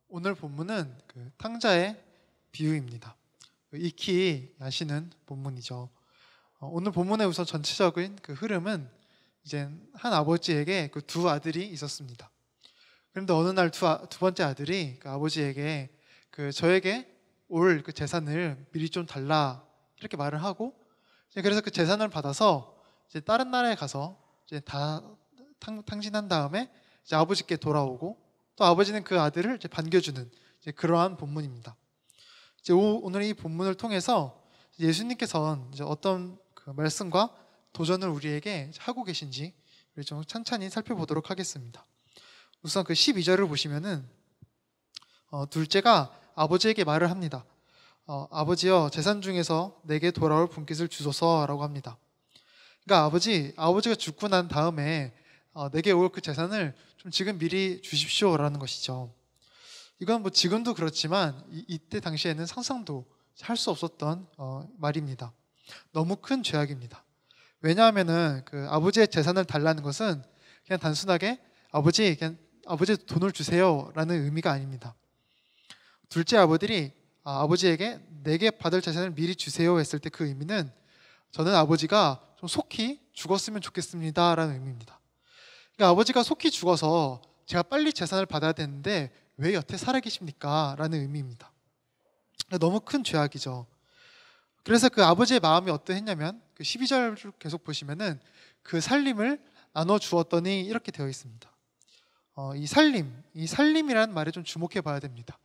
오늘 본문은 그 탕자의 비유입니다. 익히 아시는 본문이죠. 오늘 본문의 우선 전체적인 그 흐름은 이제 한 아버지에게 그 두 아들이 있었습니다. 그런데 어느 날 두 번째 아들이 그 아버지에게 저에게 올 그 재산을 미리 좀 달라 이렇게 말을 하고, 이제 그래서 그 재산을 받아서 이제 다른 나라에 가서 이제 다 탕진한 다음에 이제 아버지께 돌아오고, 또 아버지는 그 아들을 이제 반겨주는 이제 그러한 본문입니다. 이제 오늘 이 본문을 통해서 예수님께서는 이제 어떤 그 말씀과 도전을 우리에게 하고 계신지 우리 좀 찬찬히 살펴보도록 하겠습니다. 우선 그 12절을 보시면은 둘째가 아버지에게 말을 합니다. 아버지여, 재산 중에서 내게 돌아올 분깃을 주소서라고 합니다. 그러니까 아버지가 죽고 난 다음에 내게 올 그 재산을 좀 지금 미리 주십시오라는 것이죠. 이건 뭐 지금도 그렇지만 이때 당시에는 상상도 할 수 없었던 말입니다. 너무 큰 죄악입니다. 왜냐하면은 그 아버지의 재산을 달라는 것은 그냥 단순하게 아버지 돈을 주세요라는 의미가 아닙니다. 둘째 아버지에게 내게 받을 재산을 미리 주세요 했을 때 그 의미는 저는 아버지가 좀 속히 죽었으면 좋겠습니다라는 의미입니다. 그러니까 아버지가 속히 죽어서 제가 빨리 재산을 받아야 되는데 왜 여태 살아계십니까? 라는 의미입니다. 그러니까 너무 큰 죄악이죠. 그래서 그 아버지의 마음이 어떠했냐면 그 12절 계속 보시면은 그 살림을 나눠 주었더니 이렇게 되어 있습니다. 이 살림이라는 말에 좀 주목해 봐야 됩니다.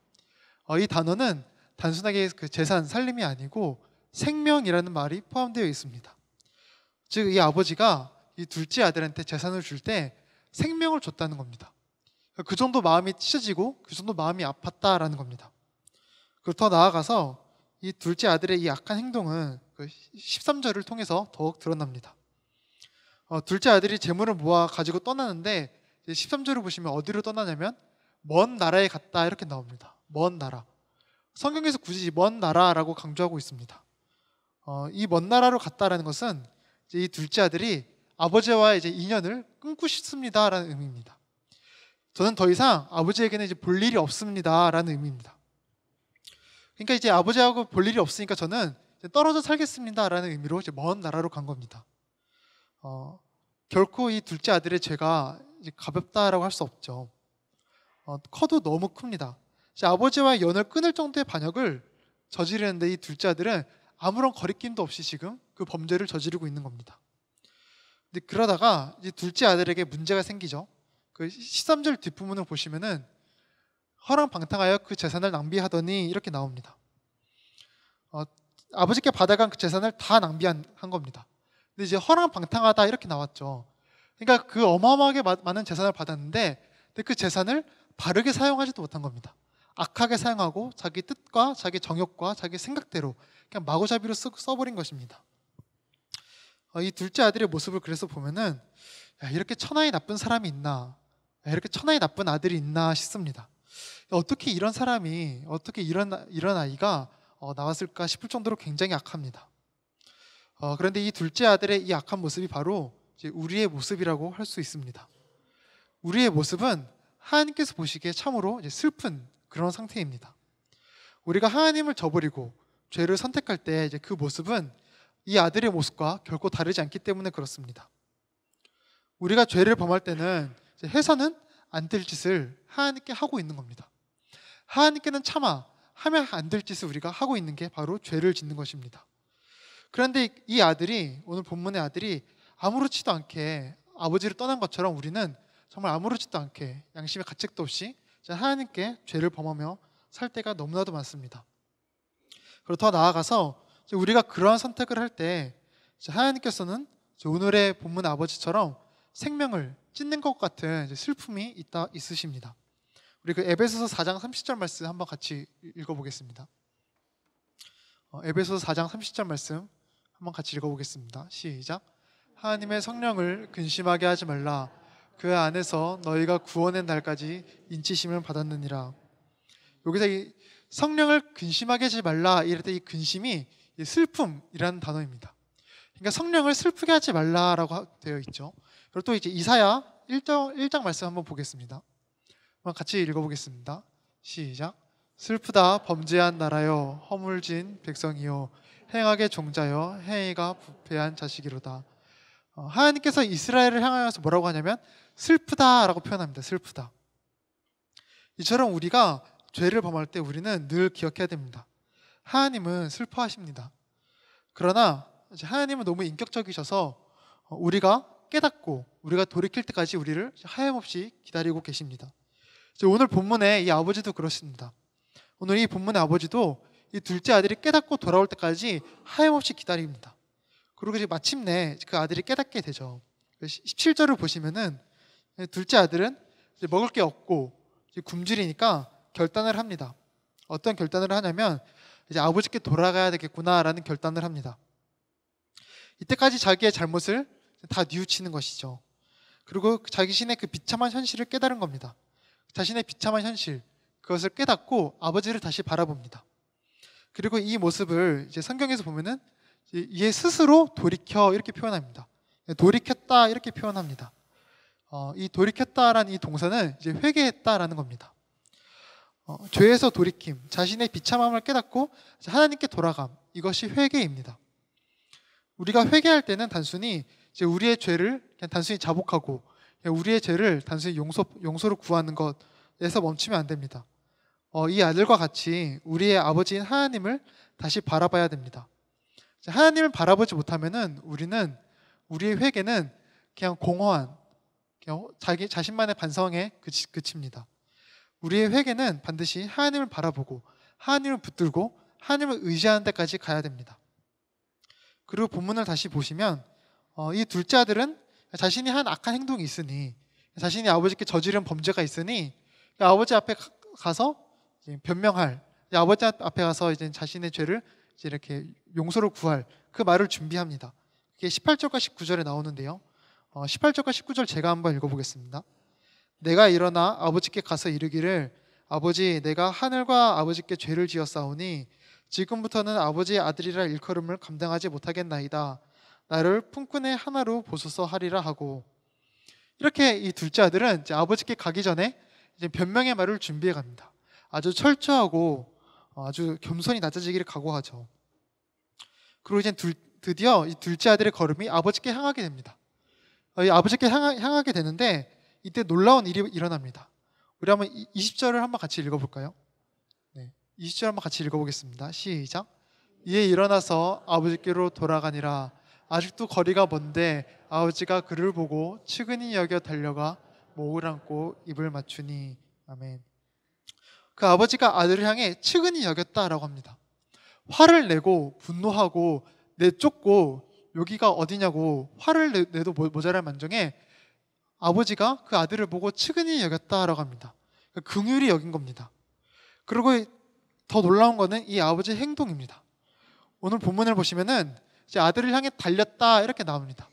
이 단어는 단순하게 그 재산, 살림이 아니고 생명이라는 말이 포함되어 있습니다. 즉 이 아버지가 이 둘째 아들한테 재산을 줄 때 생명을 줬다는 겁니다. 그 정도 마음이 찢어지고 그 정도 마음이 아팠다라는 겁니다. 그리고 더 나아가서 이 둘째 아들의 이 악한 행동은 그 13절을 통해서 더욱 드러납니다. 둘째 아들이 재물을 모아 가지고 떠나는데 13절을 보시면 어디로 떠나냐면 먼 나라에 갔다 이렇게 나옵니다. 먼 나라. 성경에서 굳이 먼 나라라고 강조하고 있습니다. 이 먼 나라로 갔다라는 것은 이제 이 둘째 아들이 아버지와 이제 인연을 끊고 싶습니다라는 의미입니다. 저는 더 이상 아버지에게는 이제 볼 일이 없습니다라는 의미입니다. 그러니까 이제 아버지하고 볼 일이 없으니까 저는 이제 떨어져 살겠습니다라는 의미로 이제 먼 나라로 간 겁니다. 결코 이 둘째 아들의 죄가 이제 가볍다라고 할 수 없죠. 커도 너무 큽니다. 이제 아버지와의 연을 끊을 정도의 반역을 저지르는데 이 둘째 아들은 아무런 거리낌도 없이 지금 그 범죄를 저지르고 있는 겁니다. 근데 그러다가 이제 둘째 아들에게 문제가 생기죠. 그 13절 뒷부분을 보시면은 허랑방탕하여 그 재산을 낭비하더니 이렇게 나옵니다. 아버지께 받아간 그 재산을 다 낭비한 겁니다. 근데 이제 허랑방탕하다 이렇게 나왔죠. 그러니까 그 어마어마하게 많은 재산을 받았는데 근데 그 재산을 바르게 사용하지도 못한 겁니다. 악하게 사용하고 자기 뜻과 자기 정욕과 자기 생각대로 그냥 마구잡이로 써버린 것입니다. 이 둘째 아들의 모습을 그래서 보면은 이렇게 천하에 나쁜 사람이 있나, 이렇게 천하에 나쁜 아들이 있나 싶습니다. 어떻게 이런 사람이, 어떻게 이런 아이가 나왔을까 싶을 정도로 굉장히 악합니다. 그런데 이 둘째 아들의 이 악한 모습이 바로 이제 우리의 모습이라고 할 수 있습니다. 우리의 모습은 하나님께서 보시기에 참으로 이제 슬픈 그런 상태입니다. 우리가 하나님을 저버리고 죄를 선택할 때 이제 그 모습은 이 아들의 모습과 결코 다르지 않기 때문에 그렇습니다. 우리가 죄를 범할 때는 이제 해서는 안 될 짓을 하나님께 하고 있는 겁니다. 하나님께는 차마 하면 안 될 짓을 우리가 하고 있는 게 바로 죄를 짓는 것입니다. 그런데 이 아들이, 오늘 본문의 아들이 아무렇지도 않게 아버지를 떠난 것처럼 우리는 정말 아무렇지도 않게 양심의 가책도 없이 하나님께 죄를 범하며 살 때가 너무나도 많습니다. 그리고 더 나아가서 우리가 그러한 선택을 할 때 하나님께서는 오늘의 본문 아버지처럼 생명을 찢는 것 같은 슬픔이 있으십니다. 우리 그 에베소서 4장 30절 말씀 한번 같이 읽어보겠습니다. 에베소서 4장 30절 말씀 한번 같이 읽어보겠습니다. 시작. 하나님의 성령을 근심하게 하지 말라. 그 안에서 너희가 구원의 날까지 인치심을 받았느니라. 여기서 이 성령을 근심하게 하지 말라 이럴 때 이 근심이 슬픔이라는 단어입니다. 그러니까 성령을 슬프게 하지 말라라고 되어 있죠. 그리고 또 이제 이사야 1장 말씀 한번 보겠습니다. 한번 같이 읽어보겠습니다. 시작. 슬프다 범죄한 나라여 허물진 백성이요 행악의 종자여 행위가 부패한 자식이로다. 하나님께서 이스라엘을 향하여서 뭐라고 하냐면 슬프다라고 표현합니다. 슬프다. 이처럼 우리가 죄를 범할 때 우리는 늘 기억해야 됩니다. 하나님은 슬퍼하십니다. 그러나 이제 하나님은 너무 인격적이셔서 우리가 깨닫고 우리가 돌이킬 때까지 우리를 하염없이 기다리고 계십니다. 오늘 본문의 이 아버지도 그렇습니다. 오늘 이 본문의 아버지도 이 둘째 아들이 깨닫고 돌아올 때까지 하염없이 기다립니다. 그리고 이제 마침내 그 아들이 깨닫게 되죠. 17절을 보시면은 둘째 아들은 이제 먹을 게 없고 이제 굶주리니까 결단을 합니다. 어떤 결단을 하냐면 이제 아버지께 돌아가야 되겠구나라는 결단을 합니다. 이때까지 자기의 잘못을 다 뉘우치는 것이죠. 그리고 자기 신의 그 비참한 현실을 깨달은 겁니다. 자신의 비참한 현실, 그것을 깨닫고 아버지를 다시 바라봅니다. 그리고 이 모습을 이제 성경에서 보면은 얘 스스로 돌이켜 이렇게 표현합니다. 돌이켰다 이렇게 표현합니다. 이 돌이켰다라는 이 동사는 이제 회개했다라는 겁니다. 죄에서 돌이킴, 자신의 비참함을 깨닫고 하나님께 돌아감, 이것이 회개입니다. 우리가 회개할 때는 단순히 이제 우리의 죄를 그냥 단순히 자복하고 우리의 죄를 단순히 용서를 구하는 것에서 멈추면 안 됩니다. 이 아들과 같이 우리의 아버지인 하나님을 다시 바라봐야 됩니다. 하나님을 바라보지 못하면은 우리의 회개는 그냥 공허한 그냥 자신만의 반성에 그칩니다. 우리의 회개는 반드시 하나님을 바라보고 하나님을 붙들고 하나님을 의지하는 데까지 가야 됩니다. 그리고 본문을 다시 보시면 이 둘째 아들은 자신이 한 악한 행동이 있으니, 자신이 아버지께 저지른 범죄가 있으니 아버지 앞에 가서 변명할, 아버지 앞에 가서 이제 자신의 죄를 이제 이렇게 용서를 구할 그 말을 준비합니다. 그게 18절과 19절에 나오는데요. 18절과 19절 제가 한번 읽어보겠습니다. 내가 일어나 아버지께 가서 이르기를 아버지 내가 하늘과 아버지께 죄를 지었사오니 지금부터는 아버지의 아들이라 일컬음을 감당하지 못하겠나이다. 나를 품꾼의 하나로 보소서 하리라 하고, 이렇게 이 둘째 아들은 이제 아버지께 가기 전에 이제 변명의 말을 준비해 갑니다. 아주 철저하고 아주 겸손히 낮아지기를 각오하죠. 그리고 이제 드디어 이 둘째 아들의 걸음이 아버지께 향하게 됩니다. 이 아버지께 향하게 되는데 이때 놀라운 일이 일어납니다. 우리 한번 20절을 한번 같이 읽어볼까요? 네, 20절 한번 같이 읽어보겠습니다. 시작. 이에 일어나서 아버지께로 돌아가니라. 아직도 거리가 먼데 아버지가 그를 보고 측은히 여겨 달려가 목을 안고 입을 맞추니. 아멘. 그 아버지가 아들을 향해 측은히 여겼다라고 합니다. 화를 내고 분노하고 내쫓고 여기가 어디냐고 화를 내도 모자랄 만정에 아버지가 그 아들을 보고 측은히 여겼다라고 합니다. 긍휼히 여긴 겁니다. 그리고 더 놀라운 거는 이 아버지의 행동입니다. 오늘 본문을 보시면은 이제 아들을 향해 달렸다 이렇게 나옵니다.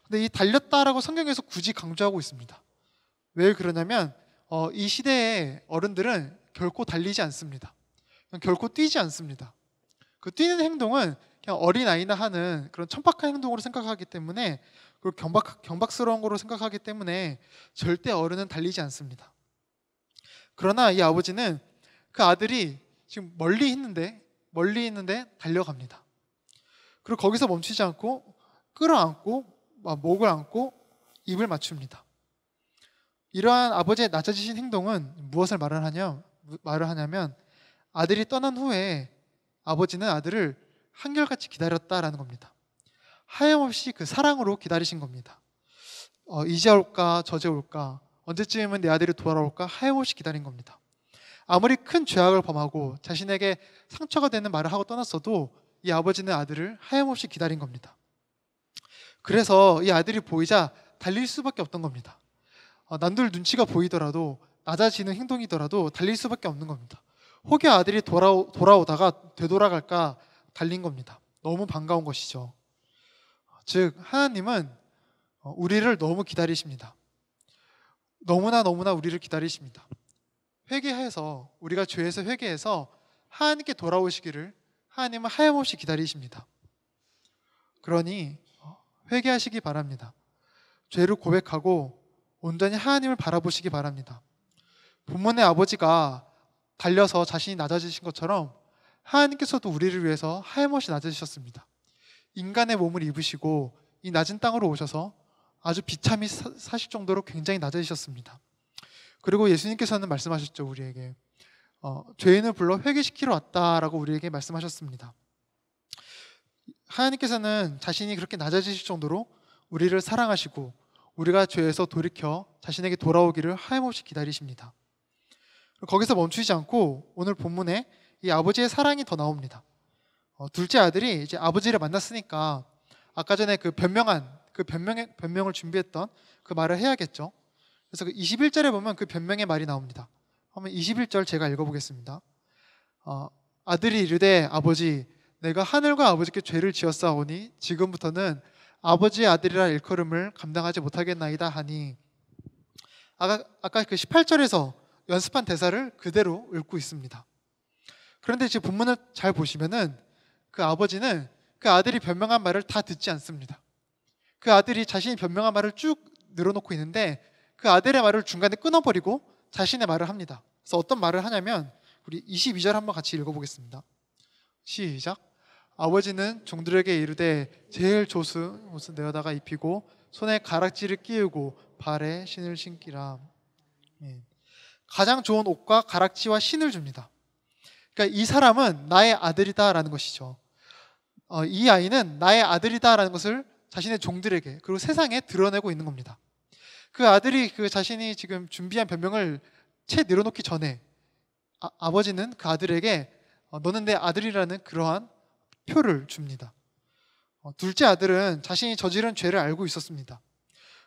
근데 이 달렸다라고 성경에서 굳이 강조하고 있습니다. 왜 그러냐면 이 시대의 어른들은 결코 달리지 않습니다. 결코 뛰지 않습니다. 그 뛰는 행동은 그냥 어린아이나 하는 그런 천박한 행동으로 생각하기 때문에, 그리고 경박스러운 거로 생각하기 때문에 절대 어른은 달리지 않습니다. 그러나 이 아버지는 그 아들이 지금 멀리 있는데 달려갑니다. 그리고 거기서 멈추지 않고 끌어안고 목을 안고 입을 맞춥니다. 이러한 아버지의 낮아지신 행동은 무엇을 말을 하냐면 아들이 떠난 후에 아버지는 아들을 한결같이 기다렸다라는 겁니다. 하염없이 그 사랑으로 기다리신 겁니다. 이제 올까 저제 올까 언제쯤은 내 아들이 돌아올까 하염없이 기다린 겁니다. 아무리 큰 죄악을 범하고 자신에게 상처가 되는 말을 하고 떠났어도 이 아버지는 아들을 하염없이 기다린 겁니다. 그래서 이 아들이 보이자 달릴 수밖에 없던 겁니다. 남들 눈치가 보이더라도 낮아지는 행동이더라도 달릴 수밖에 없는 겁니다. 혹여 아들이 돌아오다가 되돌아갈까 달린 겁니다. 너무 반가운 것이죠. 즉 하나님은 우리를 너무 기다리십니다. 너무나 우리를 기다리십니다. 회개해서 우리가 죄에서 회개해서 하나님께 돌아오시기를 하나님은 하염없이 기다리십니다. 그러니 회개하시기 바랍니다. 죄를 고백하고 온전히 하나님을 바라보시기 바랍니다. 본문의 아버지가 달려서 자신이 낮아지신 것처럼 하나님께서도 우리를 위해서 하염없이 낮아지셨습니다. 인간의 몸을 입으시고 이 낮은 땅으로 오셔서 아주 비참히 사실 정도로 굉장히 낮아지셨습니다. 그리고 예수님께서는 말씀하셨죠. 우리에게 죄인을 불러 회개시키러 왔다라고 우리에게 말씀하셨습니다. 하나님께서는 자신이 그렇게 낮아지실 정도로 우리를 사랑하시고 우리가 죄에서 돌이켜 자신에게 돌아오기를 하염없이 기다리십니다. 거기서 멈추지 않고 오늘 본문에 이 아버지의 사랑이 더 나옵니다. 둘째 아들이 이제 아버지를 만났으니까 아까 전에 그 변명을 준비했던 그 말을 해야겠죠. 그래서 그 21절에 보면 그 변명의 말이 나옵니다. 한번 21절 제가 읽어보겠습니다. 아들이 이르되 아버지 내가 하늘과 아버지께 죄를 지었사오니 지금부터는 아버지의 아들이라 일컬음을 감당하지 못하겠나이다 하니, 아까 그 18절에서 연습한 대사를 그대로 읽고 있습니다. 그런데 이제 본문을 잘 보시면은 그 아버지는 그 아들이 변명한 말을 다 듣지 않습니다. 그 아들이 자신이 변명한 말을 쭉 늘어놓고 있는데 그 아들의 말을 중간에 끊어버리고 자신의 말을 합니다. 그래서 어떤 말을 하냐면 우리 22절 한번 같이 읽어보겠습니다. 시작. 아버지는 종들에게 이르되 제일 좋은 옷을 내어다가 입히고 손에 가락지를 끼우고 발에 신을 신기라. 가장 좋은 옷과 가락지와 신을 줍니다. 그러니까 이 사람은 나의 아들이다라는 것이죠. 이 아이는 나의 아들이다라는 것을 자신의 종들에게 그리고 세상에 드러내고 있는 겁니다. 그 아들이 그 자신이 지금 준비한 변명을 채 내려놓기 전에 아버지는 그 아들에게 너는 내 아들이라는 그러한 표를 줍니다. 둘째 아들은 자신이 저지른 죄를 알고 있었습니다.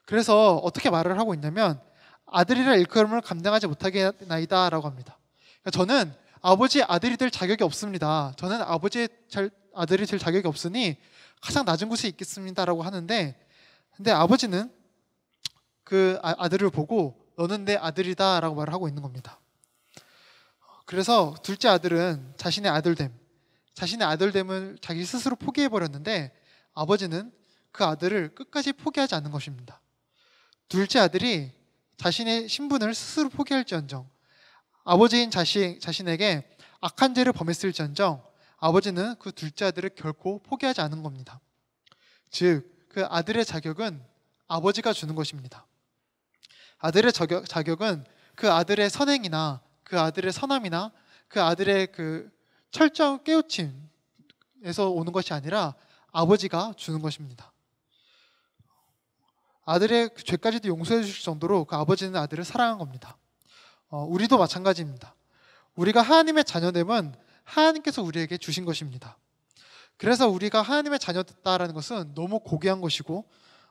그래서 어떻게 말을 하고 있냐면 아들이라 일컬음을 감당하지 못하겠나이다 라고 합니다. 그러니까 저는 아버지의 아들이 될 자격이 없습니다. 저는 아버지의 아들이 될 자격이 없으니 가장 낮은 곳에 있겠습니다 라고 하는데, 근데 아버지는 그 아들을 보고 너는 내 아들이다 라고 말을 하고 있는 겁니다. 그래서 둘째 아들은 자신의 아들됨을 자기 스스로 포기해버렸는데 아버지는 그 아들을 끝까지 포기하지 않는 것입니다. 둘째 아들이 자신의 신분을 스스로 포기할지언정, 아버지인 자신에게 악한 죄를 범했을지언정 아버지는 그 둘째 아들을 결코 포기하지 않은 겁니다. 즉 그 아들의 자격은 아버지가 주는 것입니다. 아들의 자격은 그 아들의 선행이나 그 아들의 선함이나 그 아들의 그 철저한 깨우침에서 오는 것이 아니라 아버지가 주는 것입니다. 아들의 그 죄까지도 용서해 주실 정도로 그 아버지는 아들을 사랑한 겁니다. 우리도 마찬가지입니다. 우리가 하나님의 자녀됨은 하나님께서 우리에게 주신 것입니다. 그래서 우리가 하나님의 자녀됐다라는 것은 너무 고귀한 것이고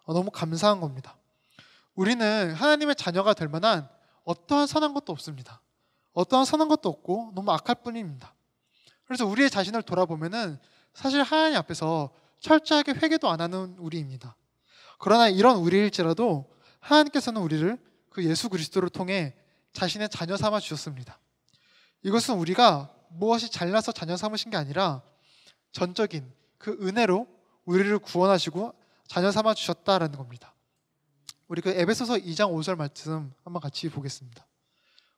너무 감사한 겁니다. 우리는 하나님의 자녀가 될 만한 어떠한 선한 것도 없습니다. 어떠한 선한 것도 없고 너무 악할 뿐입니다. 그래서 우리의 자신을 돌아보면은 사실 하나님 앞에서 철저하게 회개도 안 하는 우리입니다. 그러나 이런 우리일지라도 하나님께서는 우리를 그 예수 그리스도를 통해 자신의 자녀 삼아 주셨습니다. 이것은 우리가 무엇이 잘나서 자녀 삼으신 게 아니라 전적인 그 은혜로 우리를 구원하시고 자녀 삼아 주셨다라는 겁니다. 우리 그 에베소서 2장 5절 말씀 한번 같이 보겠습니다.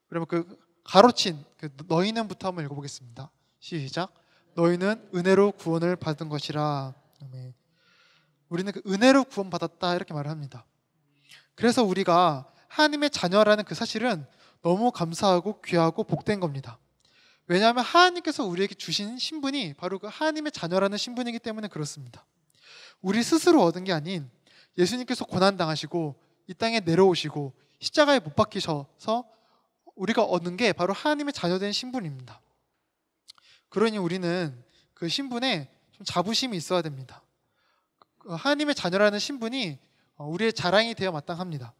그러면 그 가로친 그 너희는부터 한번 읽어보겠습니다. 시작. 너희는 은혜로 구원을 받은 것이라. 아멘. 우리는 그 은혜로 구원받았다 이렇게 말을 합니다. 그래서 우리가 하나님의 자녀라는 그 사실은 너무 감사하고 귀하고 복된 겁니다. 왜냐하면 하나님께서 우리에게 주신 신분이 바로 그 하나님의 자녀라는 신분이기 때문에 그렇습니다. 우리 스스로 얻은 게 아닌 예수님께서 고난당하시고 이 땅에 내려오시고 십자가에 못 박히셔서 우리가 얻는 게 바로 하나님의 자녀된 신분입니다. 그러니 우리는 그 신분에 좀 자부심이 있어야 됩니다. 하나님의 자녀라는 신분이 우리의 자랑이 되어 마땅합니다.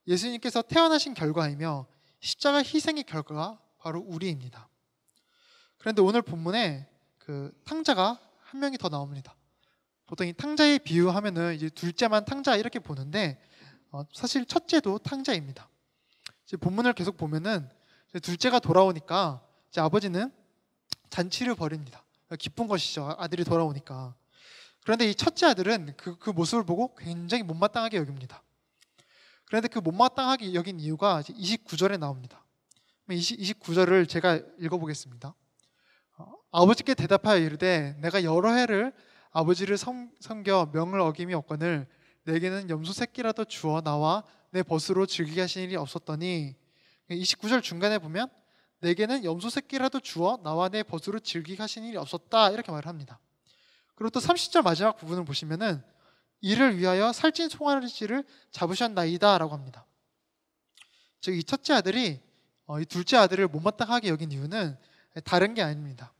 예수님께서 태어나신 결과이며 십자가 희생의 결과가 바로 우리입니다. 그런데 오늘 본문에 그 탕자가 한 명이 더 나옵니다. 보통 이 탕자의 비유하면은 이제 둘째만 탕자 이렇게 보는데 사실 첫째도 탕자입니다. 이제 본문을 계속 보면은 이제 둘째가 돌아오니까 이제 아버지는 잔치를 벌입니다. 기쁜 것이죠. 아들이 돌아오니까. 그런데 이 첫째 아들은 그 모습을 보고 굉장히 못마땅하게 여깁니다. 그런데 그 못마땅하게 여긴 이유가 29절에 나옵니다. 29절을 제가 읽어보겠습니다. 아버지께 대답하여 이르되 내가 여러 해를 아버지를 섬겨 명을 어김이 없거늘 내게는 염소 새끼라도 주어 나와 내 벗으로 즐기게 하신 일이 없었더니, 29절 중간에 보면 내게는 염소 새끼라도 주어 나와 내 벗으로 즐기게 하신 일이 없었다 이렇게 말을 합니다. 그리고 또 30절 마지막 부분을 보시면은 이를 위하여 살찐 송아지를 잡으셨나이다 라고 합니다. 즉 이 첫째 아들이 이 둘째 아들을 못마땅하게 여긴 이유는 다른 게 아닙니다.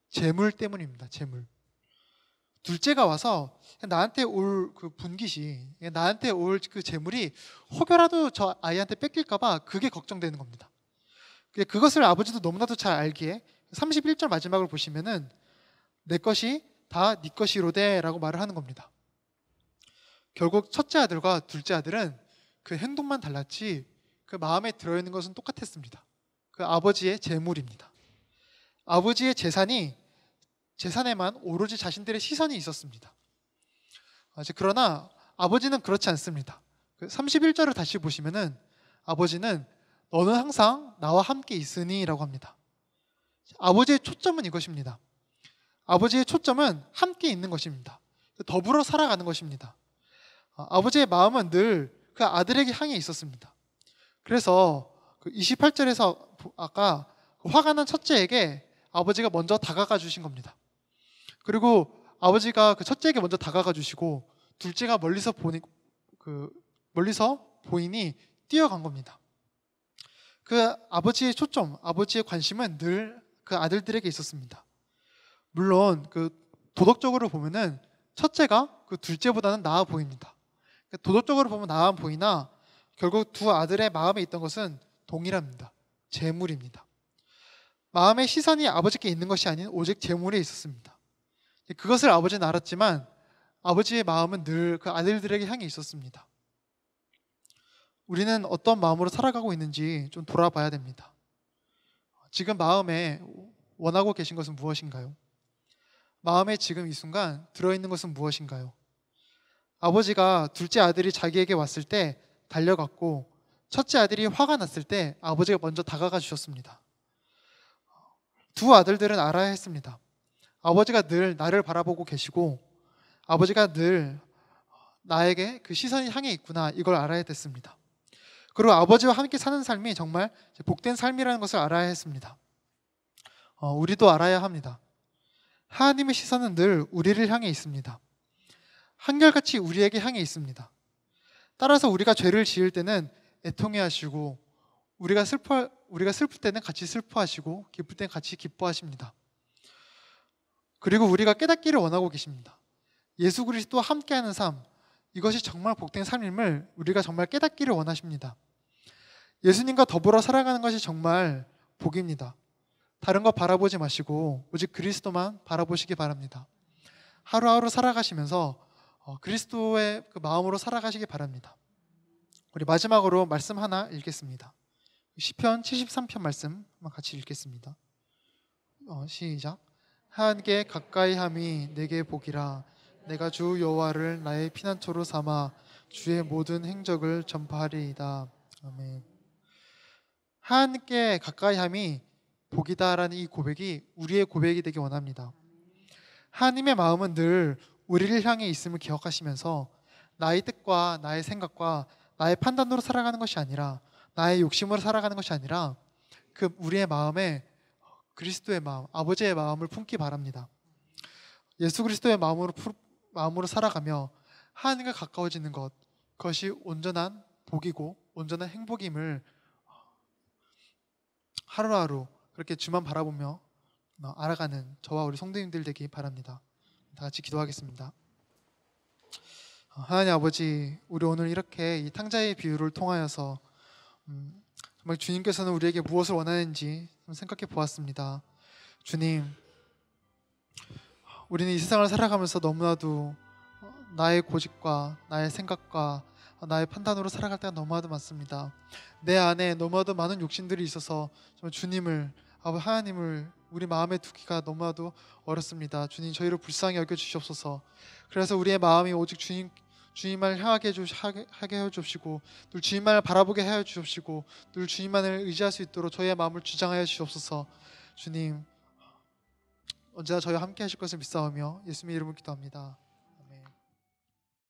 재물 때문입니다. 재물. 둘째가 와서 나한테 올 그 분깃이, 나한테 올 그 재물이 혹여라도 저 아이한테 뺏길까봐 그게 걱정되는 겁니다. 그것을 아버지도 너무나도 잘 알기에 31절 마지막을 보시면은 내 것이 다 네 것이로되 라고 말을 하는 겁니다. 결국 첫째 아들과 둘째 아들은 그 행동만 달랐지 그 마음에 들어있는 것은 똑같았습니다. 그 아버지의 재물입니다. 아버지의 재산에만 오로지 자신들의 시선이 있었습니다. 그러나 아버지는 그렇지 않습니다. 31절을 다시 보시면은 아버지는 너는 항상 나와 함께 있으니 라고 합니다. 아버지의 초점은 이것입니다. 아버지의 초점은 함께 있는 것입니다. 더불어 살아가는 것입니다. 아버지의 마음은 늘 그 아들에게 향해 있었습니다. 그래서 28절에서 아까 화가 난 첫째에게 아버지가 먼저 다가가 주신 겁니다. 그리고 아버지가 그 첫째에게 먼저 다가가 주시고 둘째가 멀리서 보이니 뛰어간 겁니다. 그 아버지의 초점, 아버지의 관심은 늘 그 아들들에게 있었습니다. 물론 그 도덕적으로 보면은 첫째가 그 둘째보다는 나아 보입니다. 도덕적으로 보면 나아 보이나 결국 두 아들의 마음에 있던 것은 동일합니다. 재물입니다. 마음의 시선이 아버지께 있는 것이 아닌 오직 재물에 있었습니다. 그것을 아버지는 알았지만 아버지의 마음은 늘 그 아들들에게 향해 있었습니다. 우리는 어떤 마음으로 살아가고 있는지 좀 돌아봐야 됩니다. 지금 마음에 원하고 계신 것은 무엇인가요? 마음에 지금 이 순간 들어있는 것은 무엇인가요? 아버지가 둘째 아들이 자기에게 왔을 때 달려갔고 첫째 아들이 화가 났을 때 아버지가 먼저 다가가 주셨습니다. 두 아들들은 알아야 했습니다. 아버지가 늘 나를 바라보고 계시고 아버지가 늘 나에게 그 시선이 향해 있구나, 이걸 알아야 됐습니다. 그리고 아버지와 함께 사는 삶이 정말 복된 삶이라는 것을 알아야 했습니다. 우리도 알아야 합니다. 하나님의 시선은 늘 우리를 향해 있습니다. 한결같이 우리에게 향해 있습니다. 따라서 우리가 죄를 지을 때는 애통해 하시고 우리가 슬플 때는 같이 슬퍼하시고 기쁠 때는 같이 기뻐하십니다. 그리고 우리가 깨닫기를 원하고 계십니다. 예수 그리스도와 함께하는 삶, 이것이 정말 복된 삶임을 우리가 정말 깨닫기를 원하십니다. 예수님과 더불어 살아가는 것이 정말 복입니다. 다른 거 바라보지 마시고 오직 그리스도만 바라보시기 바랍니다. 하루하루 살아가시면서 그리스도의 그 마음으로 살아가시기 바랍니다. 우리 마지막으로 말씀 하나 읽겠습니다. 시편 73편 말씀 한번 같이 읽겠습니다. 시작. 하나님께 가까이 함이 내게 복이라. 내가 주 여호와를 나의 피난처로 삼아 주의 모든 행적을 전파하리이다. 아멘. 하나님께 가까이 함이 복이다라는 이 고백이 우리의 고백이 되기 원합니다. 하나님의 마음은 늘 우리를 향해 있음을 기억하시면서 나의 뜻과 나의 생각과 나의 판단으로 살아가는 것이 아니라, 나의 욕심으로 살아가는 것이 아니라 그 우리의 마음에 그리스도의 마음, 아버지의 마음을 품기 바랍니다. 예수 그리스도의 마음으로 살아가며 하나님과 가까워지는 것, 그것이 온전한 복이고 온전한 행복임을 하루하루 그렇게 주만 바라보며 알아가는 저와 우리 성도님들 되기 바랍니다. 다 같이 기도하겠습니다. 하나님 아버지, 우리 오늘 이렇게 이 탕자의 비유를 통하여서 정말 주님께서는 우리에게 무엇을 원하는지 생각해 보았습니다. 주님, 우리는 이 세상을 살아가면서 너무나도 나의 고집과 나의 생각과 나의 판단으로 살아갈 때가 너무나도 많습니다. 내 안에 너무나도 많은 욕심들이 있어서 정말 주님을, 하나님을 우리 마음에 두기가 너무나도 어렵습니다. 주님, 저희를 불쌍히 여겨주시옵소서. 그래서 우리의 마음이 오직 주님만을 하게 해 주옵시고 늘 주님만을 바라보게 해 주옵시고 늘 주님만을 의지할 수 있도록 저희의 마음을 주장하여 주옵소서. 주님 언제나 저희와 함께 하실 것을 믿사오며 예수님의 이름으로 기도합니다.